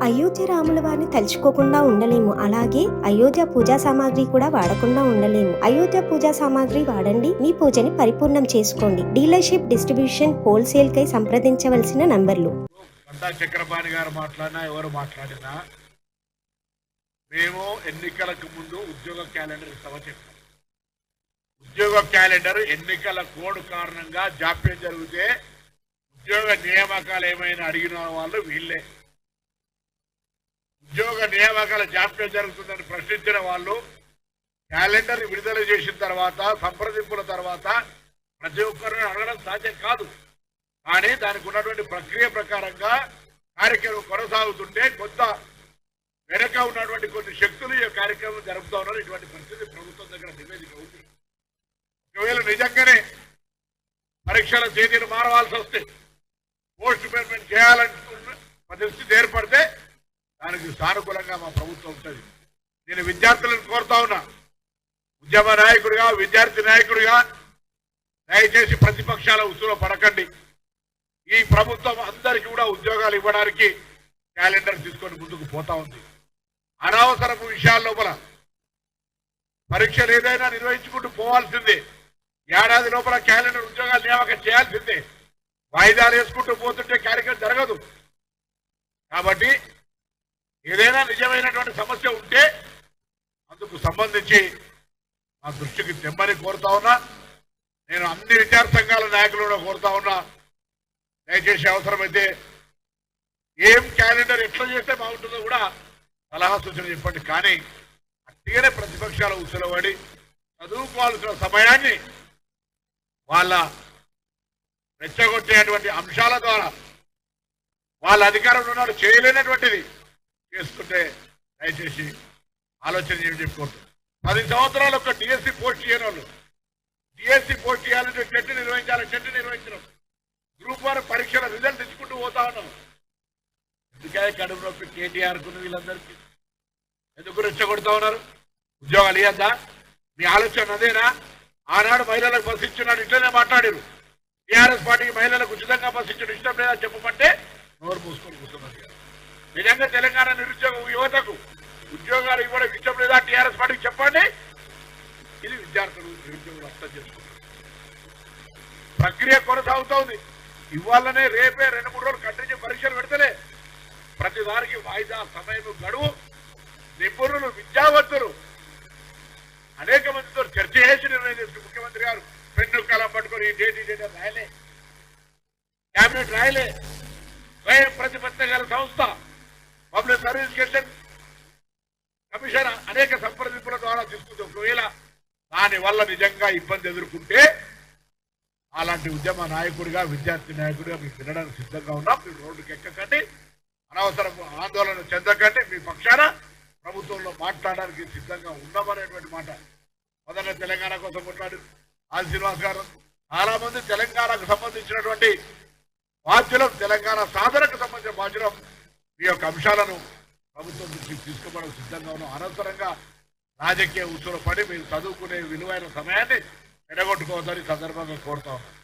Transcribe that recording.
అయోధ్య రాముల వారిని తలుచుకోకుండా ఉండలేము. అలాగే అయోధ్య పూజా సామాగ్రి కూడా వాడకుండా ఉండలేము. అయోధ్య పూజా సామాగ్రి వాడండి, మీ పూజని పరిపూర్ణం చేసుకోండి. డీలర్షిప్, డిస్ట్రిబ్యూషన్, హోల్సేల్ కై సంప్రదించవలసిన నంబర్లు. చక్రపాణి గారు మాట్లాడినా ఎవరు మాట్లాడినా మేము ఎన్నికలకు ముందు ఉద్యోగ క్యాలెండర్ ఇస్తామని చెప్పాం. ఉద్యోగ క్యాలెండర్ ఎన్నికల కోడ్ కారణంగా జాప్యం జరిగితే ఉద్యోగ నియామకాలు ఏమైనా అడిగిన వాళ్ళు వీళ్ళే. ఉద్యోగ నియామకాల జాప్యం జరుగుతుందని ప్రశ్నించిన వాళ్ళు క్యాలెండర్ విడుదల చేసిన తర్వాత సంప్రదింపుల తర్వాత ప్రతి ఒక్కరిని అడగడం సాధ్యం కాదు. కానీ దానికి ఉన్నటువంటి ప్రక్రియ ప్రకారంగా కార్యక్రమం కొనసాగుతుంటే కొంత వెనక ఉన్నటువంటి కొన్ని శక్తులు ఈ కార్యక్రమం జరుపుతా ఉన్నారు. ఇటువంటి పరిస్థితి ప్రభుత్వం దగ్గర నివేదిక ఉంది. ఒకవేళ నిజంగానే పరీక్షల తేదీలు మారవలసి వస్తే, పోస్ట్ పేమెంట్ చేయాలనుకున్న పరిస్థితి ఏర్పడితే దానికి సానుకూలంగా మా ప్రభుత్వం ఉంటుంది. నేను విద్యార్థులను కోరుతా ఉన్నా, ఉద్యమ నాయకుడిగా, విద్యార్థి నాయకుడిగా దయచేసి ప్రతిపక్షాల ఉసులో పడకండి. ఈ ప్రభుత్వం అందరికీ కూడా ఉద్యోగాలు ఇవ్వడానికి క్యాలెండర్ తీసుకొని ముందుకు పోతా ఉంది. అనవసరపు విషయాల లోపల పరీక్షలు ఏదైనా నిర్వహించుకుంటూ పోవాల్సిందే. ఏడాది లోపల క్యాలెండర్ ఉద్యోగాలు నియామకం చేయాల్సిందే. వాయిదాలు వేసుకుంటూ పోతుంటే కార్యక్రమం జరగదు. కాబట్టి ఏదైనా నిజమైనటువంటి సమస్య ఉంటే అందుకు సంబంధించి మా దృష్టికి తెమ్మని కోరుతా ఉన్నా. నేను అన్ని విద్యార్థి సంఘాల నాయకులు కూడా కోరుతా ఉన్నా, దయచేసి అవసరమైతే ఏం క్యాలెండర్ ఎట్లా చేస్తే బాగుంటుందో కూడా సలహా సూచన చెప్పండి. కానీ అట్టిగానే ప్రతిపక్షాల ఉసులబడి చదువుకోవాల్సిన సమయాన్ని వాళ్ళ రెచ్చగొట్టేటువంటి అంశాల ద్వారా వాళ్ళ అధికారంలో ఉన్నాడు చేయలేనటువంటిది చేస్తుంటే దయచేసి ఆలోచన చేయని చెప్పుకోండి. 10 సంవత్సరాలు ఒక డిఎస్సి పోస్ట్ చేయని వాళ్ళు, డిఎస్సి పోస్ట్ చేయాలంటే టెట్ నిర్వహించాలి, టెట్ నిర్వహించడం, గ్రూప్ 1 పరీక్షల రిజల్ట్ తెచ్చుకుంటూ పోతా ఉన్నాం. ఎందుకే కడుపు నొప్పి కేటీఆర్ కున్న వీళ్ళందరికీ ఎందుకు రెచ్చగొడతా ఉన్నారు? ఉద్యోగాలు ఇవ్వద్దా? మీ ఆలోచన అదేనా? ఆనాడు మహిళలకు బస్సు ఇచ్చినాడు, ఇట్లనే మాట్లాడారు. టీఆర్ఎస్ పార్టీకి మహిళలకు ఉచితంగా బస్సు ఇచ్చడం ఇష్టం లేదా చెప్పమంటే నోరు మూసుకొని కూర్చున్నారు. నిజంగా తెలంగాణ నిరుద్యోగ యువతకు ఉద్యోగాలు ఇవ్వడం ఇష్టం లేదా టీఆర్ఎస్ పార్టీకి చెప్పండి. ఇది విద్యార్థులు, నిరుద్యోగులు అర్థం చేసుకుంటారు. ప్రక్రియ కొనసాగుతోంది. ఇవాళనే రేపే 2-3 రోజులు కంటిన్యూ పరీక్షలు పెడతలే. ప్రతి దానికి వాయిదా, సమయం, గడువు, నిపుణులు, విద్యావంతులు అనేక మందితో చర్చ చేసి నిర్ణయం చేసుకుని ముఖ్యమంత్రి గారు పెన్ను కలం పట్టుకొని ఈ డేట్ రాయలే, క్యాబినెట్ రాయలే. స్వయం ప్రతిపత్తి గల సంస్థ పబ్లిక్ సర్వీస్ కమిషన్ అనేక సంప్రదింపుల ద్వారా తీసుకుంది. ఒకవేళ దాని వల్ల నిజంగా ఇబ్బంది ఎదుర్కొంటే అలాంటి ఉద్యమ నాయకుడిగా, విద్యార్థి నాయకుడిగా మీకు వినడానికి సిద్ధంగా ఉన్నాం. మీరు రోడ్డుకి ఎక్కకండి, అనవసరం ఆందోళన చెందకండి. మీ పక్షాన ప్రభుత్వంలో మాట్లాడడానికి సిద్ధంగా ఉన్నామనేటువంటి మాట మొదట తెలంగాణ కోసం కొట్లాడు ఆది శ్రీనివాస్ గారు. చాలా మంది తెలంగాణకు సంబంధించినటువంటి బాధ్యులం, తెలంగాణ సాధనకు సంబంధించిన బాధ్యులం మీ యొక్క అంశాలను ప్రభుత్వం దృష్టికి తీసుకోవడం సిద్ధంగా ఉన్నాం. అనవసరంగా రాజకీయ ఉచ్చులో పడి మీరు చదువుకునే విలువైన సమయాన్ని ఎడగొట్టుకోవద్దని సందర్భంగా కోరుతా ఉన్నాం.